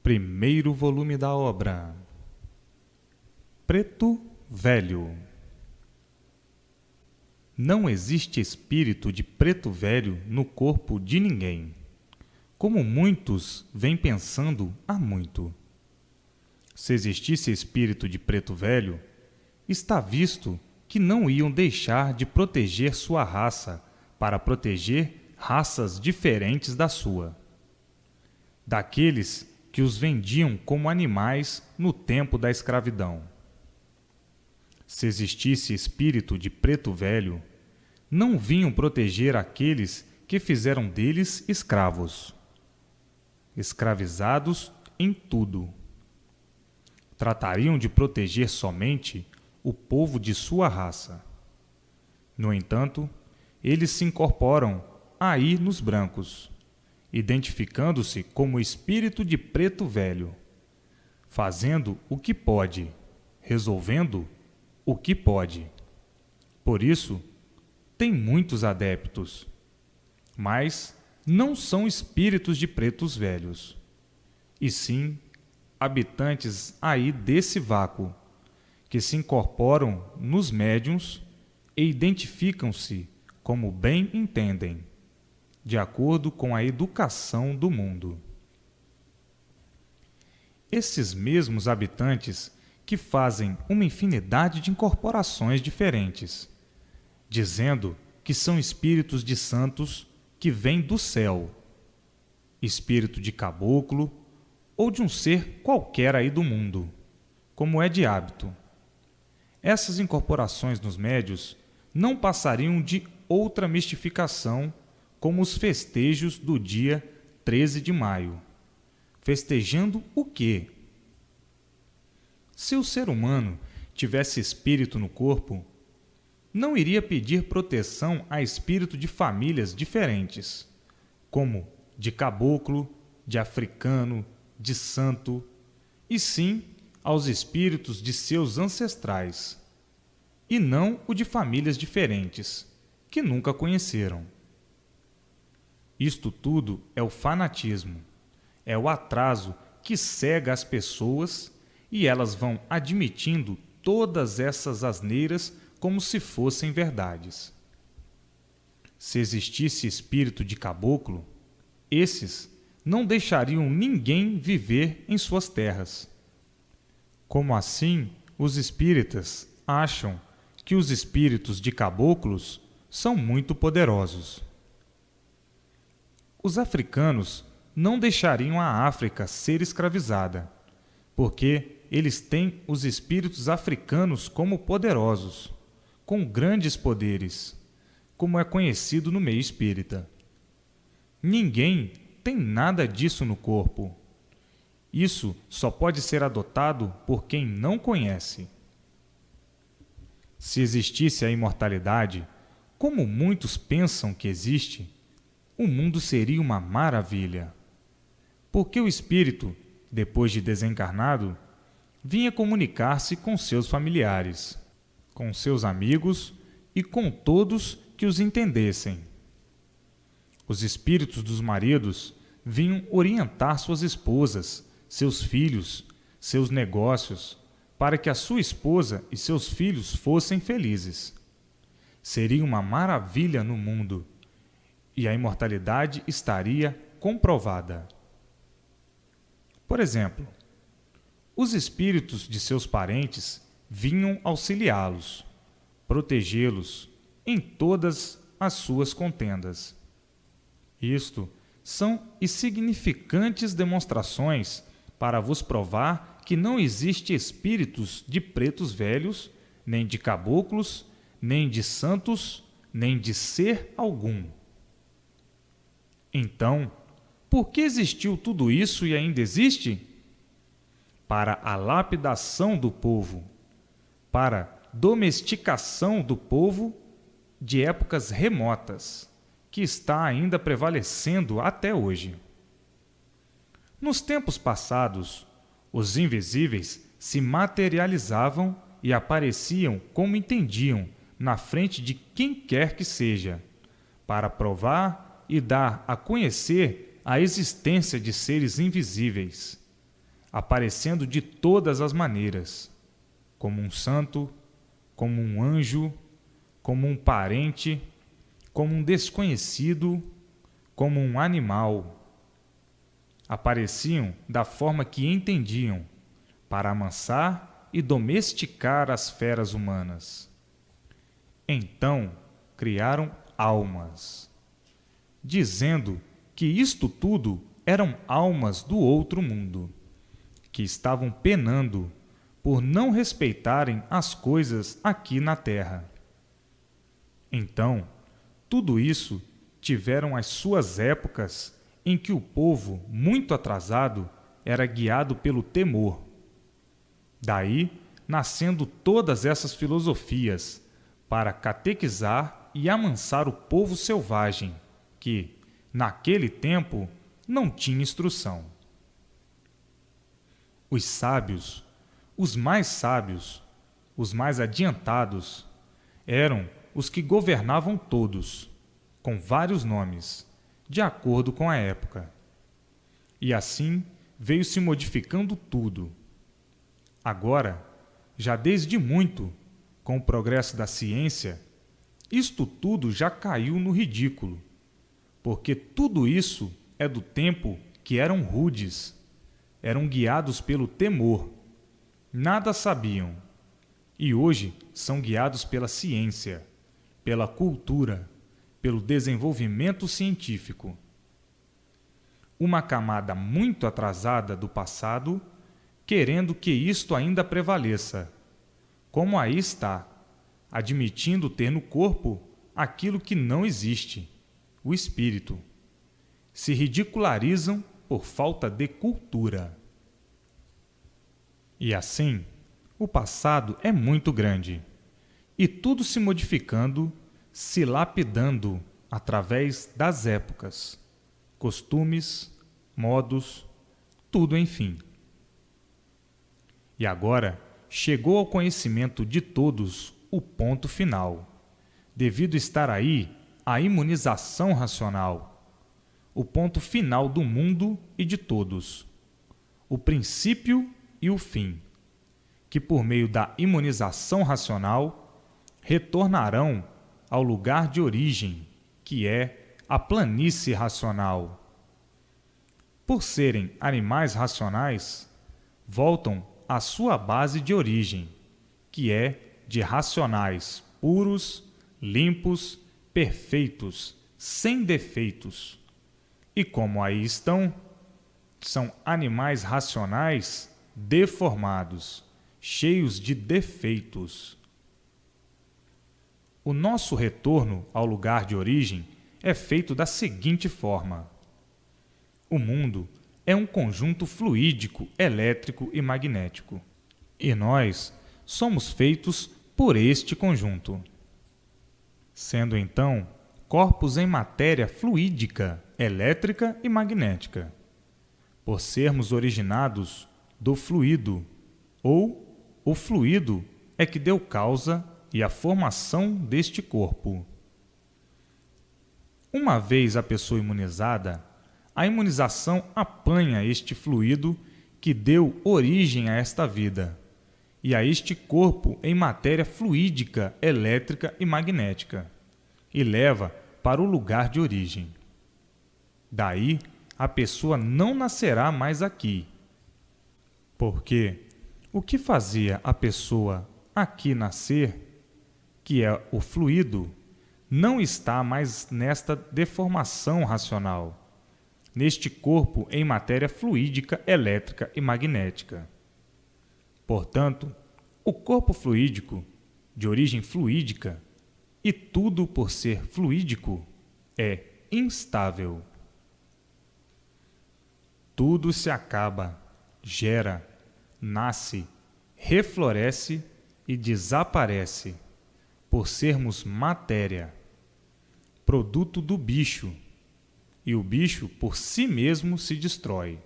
Primeiro volume da obra. Preto Velho. Não existe espírito de preto velho no corpo de ninguém, como muitos vêm pensando há muito. Se existisse espírito de preto velho, está visto que não iam deixar de proteger sua raça para proteger raças diferentes da sua. Daqueles que os vendiam como animais no tempo da escravidão. Se existisse espírito de preto velho, não vinham proteger aqueles que fizeram deles escravos, escravizados em tudo. Tratariam de proteger somente o povo de sua raça. No entanto, eles se incorporam aí nos brancos, identificando-se como espírito de preto velho, fazendo o que pode, resolvendo o que pode. Por isso, tem muitos adeptos, mas não são espíritos de pretos velhos, e sim habitantes aí desse vácuo, que se incorporam nos médiuns e identificam-se como bem entendem, de acordo com a educação do mundo. Esses mesmos habitantes que fazem uma infinidade de incorporações diferentes, dizendo que são espíritos de santos que vêm do céu, espírito de caboclo ou de um ser qualquer aí do mundo, como é de hábito. Essas incorporações nos médios não passariam de outra mistificação, como os festejos do dia 13 de maio. Festejando o quê? Se o ser humano tivesse espírito no corpo, não iria pedir proteção a espírito de famílias diferentes, como de caboclo, de africano, de santo, e sim aos espíritos de seus ancestrais, e não o de famílias diferentes, que nunca conheceram. Isto tudo é o fanatismo, é o atraso que cega as pessoas e elas vão admitindo todas essas asneiras como se fossem verdades. Se existisse espírito de caboclo, esses não deixariam ninguém viver em suas terras. Como assim, os espíritas acham que os espíritos de caboclos são muito poderosos. Os africanos não deixariam a África ser escravizada, porque eles têm os espíritos africanos como poderosos, com grandes poderes, como é conhecido no meio espírita. Ninguém tem nada disso no corpo. Isso só pode ser adotado por quem não conhece. Se existisse a imortalidade, como muitos pensam que existe, o mundo seria uma maravilha. Porque o espírito, depois de desencarnado, vinha comunicar-se com seus familiares, com seus amigos e com todos que os entendessem. Os espíritos dos maridos vinham orientar suas esposas, seus filhos, seus negócios, para que a sua esposa e seus filhos fossem felizes. Seria uma maravilha no mundo, e a imortalidade estaria comprovada. Por exemplo, os espíritos de seus parentes vinham auxiliá-los, protegê-los em todas as suas contendas. Isto são insignificantes demonstrações para vos provar que não existe espíritos de pretos velhos, nem de caboclos, nem de santos, nem de ser algum. Então, por que existiu tudo isso e ainda existe? Para a lapidação do povo, para domesticação do povo de épocas remotas, que está ainda prevalecendo até hoje. Nos tempos passados, os invisíveis se materializavam e apareciam como entendiam na frente de quem quer que seja, para provar e dar a conhecer a existência de seres invisíveis, aparecendo de todas as maneiras, como um santo, como um anjo, como um parente, como um desconhecido, como um animal. Apareciam da forma que entendiam, para amansar e domesticar as feras humanas. Então criaram almas, dizendo que isto tudo eram almas do outro mundo, que estavam penando por não respeitarem as coisas aqui na terra. Então, tudo isso tiveram as suas épocas em que o povo, muito atrasado, era guiado pelo temor. Daí, nascendo todas essas filosofias para catequizar e amansar o povo selvagem, que, naquele tempo, não tinha instrução. Os sábios, os mais adiantados, eram os que governavam todos, com vários nomes, de acordo com a época. E assim veio se modificando tudo. Agora, já desde muito, com o progresso da ciência, isto tudo já caiu no ridículo, porque tudo isso é do tempo que eram rudes, eram guiados pelo temor, nada sabiam, e hoje são guiados pela ciência, pela cultura, pelo desenvolvimento científico. Uma camada muito atrasada do passado, querendo que isto ainda prevaleça, como aí está, admitindo ter no corpo aquilo que não existe, o espírito. Se ridicularizam por falta de cultura. E assim, o passado é muito grande, e tudo se modificando, se lapidando através das épocas, costumes, modos, tudo enfim. E agora chegou ao conhecimento de todos o ponto final, devido estar aí a imunização racional, o ponto final do mundo e de todos, o princípio e o fim, que por meio da imunização racional retornarão ao lugar de origem, que é a planície racional. Por serem animais racionais, voltam à sua base de origem, que é de racionais puros, limpos, perfeitos, sem defeitos. E como aí estão, são animais racionais deformados, cheios de defeitos. O nosso retorno ao lugar de origem é feito da seguinte forma: o mundo é um conjunto fluídico, elétrico e magnético, e nós somos feitos por este conjunto. Sendo então corpos em matéria fluídica, elétrica e magnética, por sermos originados do fluido, ou o fluido é que deu causa e a formação deste corpo. Uma vez a pessoa imunizada, a imunização apanha este fluido que deu origem a esta vida e a este corpo em matéria fluídica, elétrica e magnética, e leva para o lugar de origem. Daí, a pessoa não nascerá mais aqui, porque o que fazia a pessoa aqui nascer, que é o fluido, não está mais nesta deformação racional, neste corpo em matéria fluídica, elétrica e magnética. Portanto, o corpo fluídico, de origem fluídica, e tudo por ser fluídico, é instável. Tudo se acaba, gera, nasce, refloresce e desaparece, por sermos matéria, produto do bicho, e o bicho por si mesmo se destrói.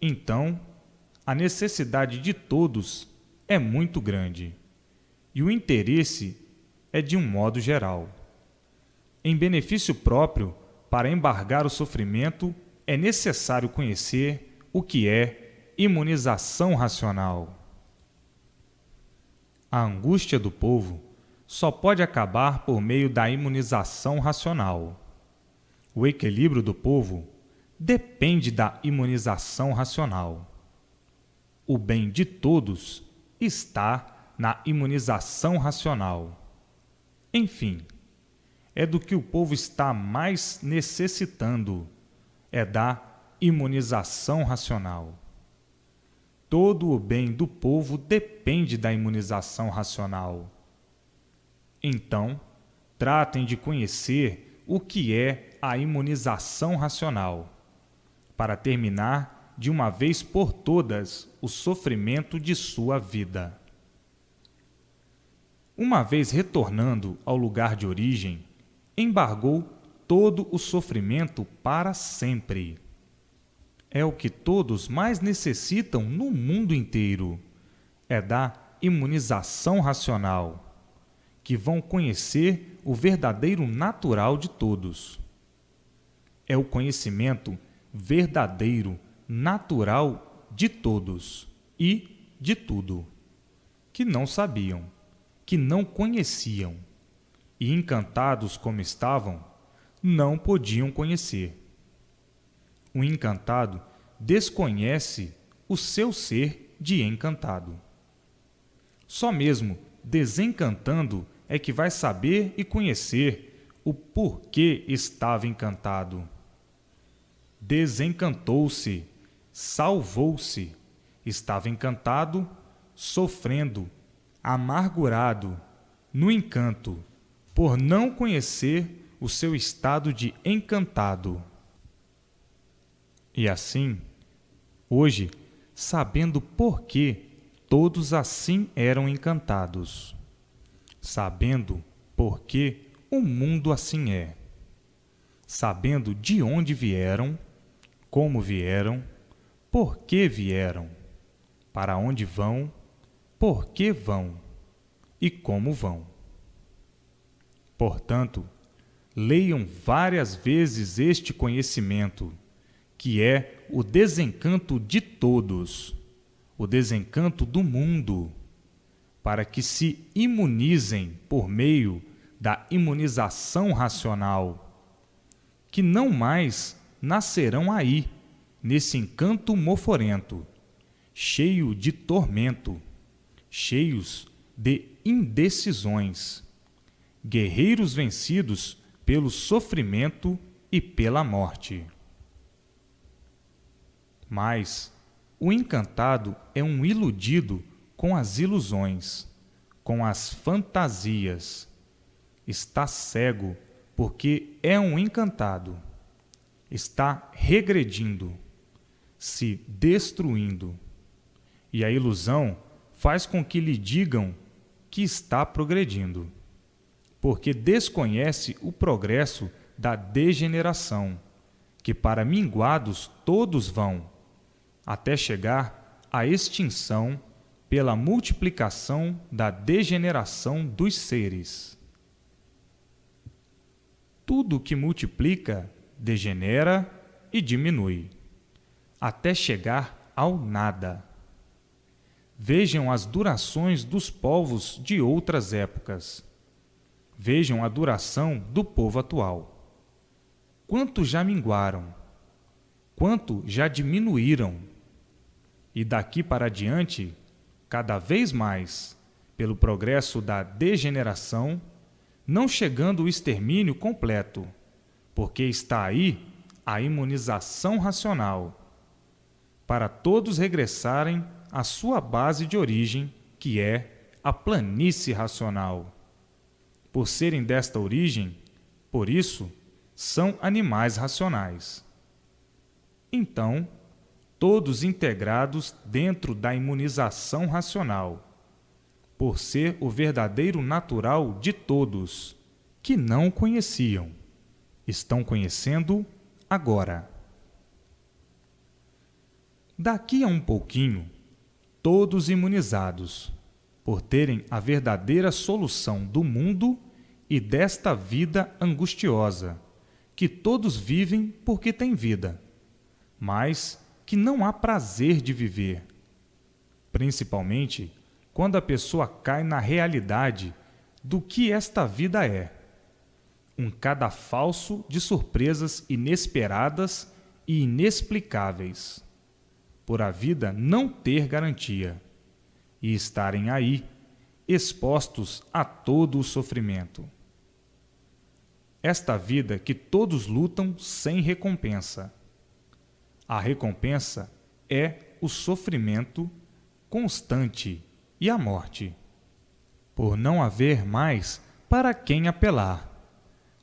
Então, a necessidade de todos é muito grande, e o interesse é de um modo geral. Em benefício próprio, para embargar o sofrimento, é necessário conhecer o que é imunização racional. A angústia do povo só pode acabar por meio da imunização racional. O equilíbrio do povo depende da imunização racional. O bem de todos está na imunização racional. Enfim, é do que o povo está mais necessitando, é da imunização racional. Todo o bem do povo depende da imunização racional. Então, tratem de conhecer o que é a imunização racional, para terminar de uma vez por todas o sofrimento de sua vida. Uma vez retornando ao lugar de origem, embargou todo o sofrimento para sempre. É o que todos mais necessitam no mundo inteiro, é da imunização racional, que vão conhecer o verdadeiro natural de todos. É o conhecimento verdadeiro, natural de todos e de tudo, que não sabiam, que não conheciam, e encantados como estavam, não podiam conhecer. O encantado desconhece o seu ser de encantado. Só mesmo desencantando é que vai saber e conhecer o porquê estava encantado. Desencantou-se, salvou-se, estava encantado, sofrendo, amargurado, no encanto, por não conhecer o seu estado de encantado. E assim, hoje, sabendo por que todos assim eram encantados, sabendo por que o mundo assim é, sabendo de onde vieram, como vieram, por que vieram, para onde vão, por que vão e como vão. Portanto, leiam várias vezes este conhecimento, que é o desencanto de todos, o desencanto do mundo, para que se imunizem por meio da imunização racional, que não mais nascerão aí, nesse encanto moforento, cheio de tormento, cheios de indecisões, guerreiros vencidos pelo sofrimento e pela morte. Mas o encantado é um iludido com as ilusões, com as fantasias. Está cego porque é um encantado. Está regredindo, se destruindo. E a ilusão faz com que lhe digam que está progredindo, porque desconhece o progresso da degeneração, que para minguados todos vão, até chegar à extinção pela multiplicação da degeneração dos seres. Tudo que multiplica degenera e diminui, até chegar ao nada. Vejam as durações dos povos de outras épocas. Vejam a duração do povo atual. Quanto já minguaram? Quanto já diminuíram? E daqui para diante, cada vez mais, pelo progresso da degeneração, não chegando o extermínio completo, porque está aí a imunização racional, para todos regressarem à sua base de origem, que é a planície racional. Por serem desta origem, por isso, são animais racionais. Então, todos integrados dentro da imunização racional, por ser o verdadeiro natural de todos, que não conheciam, estão conhecendo agora. Daqui a um pouquinho, todos imunizados, por terem a verdadeira solução do mundo e desta vida angustiosa, que todos vivem porque têm vida, mas que não há prazer de viver, principalmente quando a pessoa cai na realidade do que esta vida é. Um cadafalso de surpresas inesperadas e inexplicáveis, por a vida não ter garantia e estarem aí, expostos a todo o sofrimento. Esta vida que todos lutam sem recompensa. A recompensa é o sofrimento constante e a morte, por não haver mais para quem apelar,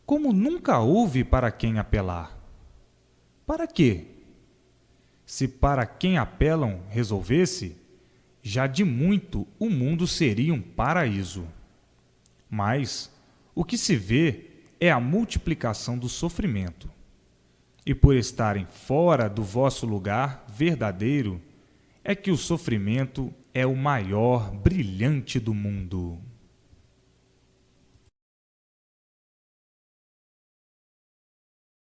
como nunca houve para quem apelar. Para quê? Se para quem apelam resolvesse, já de muito o mundo seria um paraíso. Mas o que se vê é a multiplicação do sofrimento. E por estarem fora do vosso lugar verdadeiro, é que o sofrimento é o maior brilhante do mundo.